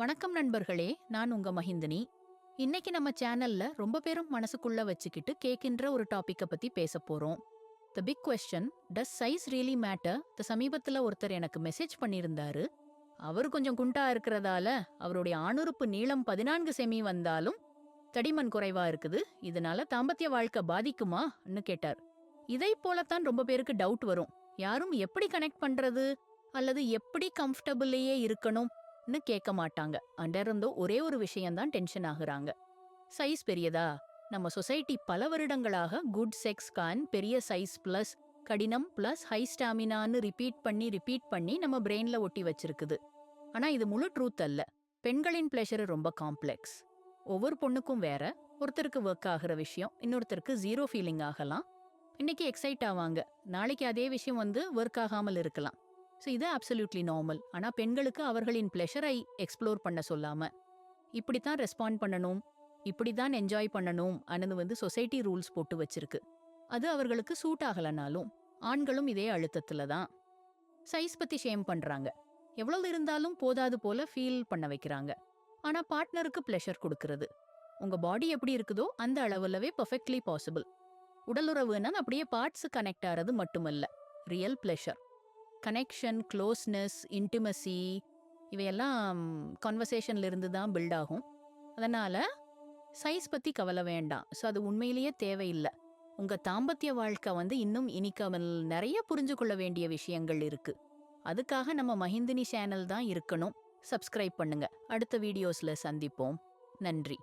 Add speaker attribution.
Speaker 1: வணக்கம் நண்பர்களே, நான் உங்க மஹிந்தினி. இன்னைக்கு நம்ம சேனல்ல ரொம்ப பேரும் மனசுக்குள்ள வச்சுக்கிட்டு கேட்கின்ற ஒரு டாபிக்க பத்தி பேச போறோம். The big question, does size really matter? சமீபத்துல ஒருத்தர் எனக்கு மெசேஜ் பண்ணியிருந்தாரு. அவர் கொஞ்சம் குண்டா இருக்கிறதால அவருடைய ஆணுறுப்பு நீளம் 14 செமி வந்தாலும் தடிமன் குறைவா இருக்குது. இதனால தாம்பத்திய வாழ்க்கை பாதிக்குமான்னு கேட்டார். இதை போலத்தான் ரொம்ப பேருக்கு டவுட் வரும். யாரும் எப்படி கனெக்ட் பண்றது அல்லது எப்படி கம்ஃபர்டபுள்லயே இருக்கணும்னு கேட்க மாட்டாங்க. அண்டிருந்தோ ஒரே ஒரு விஷயம்தான் டென்ஷன் ஆகுறாங்க. சைஸ் பெரியதா? நம்ம சொசைட்டி பல வருடங்களாக குட் செக்ஸ் கான் பெரிய சைஸ் பிளஸ் கடினம் பிளஸ் ஹை ஸ்டாமினான்னு ரிப்பீட் பண்ணி நம்ம பிரெயின்ல ஒட்டி வச்சிருக்குது. ஆனா இது முழு ட்ரூத் அல்ல. பெண்களின் பிளஷர் ரொம்ப காம்ப்ளெக்ஸ். ஒவ்வொரு பொண்ணுக்கும் வேற. ஒருத்தருக்கு ஒர்க் ஆகிற விஷயம் இன்னொருத்தருக்கு ஜீரோ ஃபீலிங் ஆகலாம். இன்னைக்கு எக்ஸைட் ஆவாங்க, நாளைக்கு அதே விஷயம் ஒர்க் ஆகாமல் இருக்கலாம். ஸோ இது அப்சல்யூட்லி நார்மல். ஆனா பெண்களுக்கு அவர்களின் பிளஷரை எக்ஸ்ப்ளோர் பண்ண சொல்லாம இப்படித்தான் ரெஸ்பாண்ட் பண்ணணும், இப்படிதான் என்ஜாய் பண்ணணும் அனது சொசைட்டி ரூல்ஸ் போட்டு வச்சிருக்கு. அது அவர்களுக்கு சூட் ஆகலனாலும் ஆண்களும் இதே அழுத்தத்துல தான். சைஸ் பத்தி ஷேம் பண்றாங்க, எவ்வளவு இருந்தாலும் போதாது போல ஃபீல் பண்ண வைக்கிறாங்க. ஆனா பார்ட்னருக்கு பிளஷர் கொடுக்கறது உங்க பாடி எப்படி இருக்குதோ அந்த அளவுலவே பெர்ஃபெக்ட்லி பாசிபிள். உடலுறவுன்னா அப்படியே பார்ட்ஸ் கனெக்ட் ஆறது மட்டுமல்ல, real pleasure, connection, closeness, intimacy இவையெல்லாம் கான்வர்சேஷன்ல இருந்து தான் பில்ட் ஆகும். அதனால சைஸ் பத்தி கவலை வேண்டாம். ஸோ அது உண்மையிலேயே தேவையில்லை. உங்க தாம்பத்திய வாழ்க்கை இன்னும் இனிக்காமல் நிறைய புரிஞ்சு கொள்ள வேண்டிய விஷயங்கள் இருக்கு. அதுக்காக நம்ம மஹிந்தினி சேனல் தான் இருக்கணும். சப்ஸ்கிரைப் பண்ணுங்க. அடுத்த வீடியோஸ்ல சந்திப்போம். நன்றி.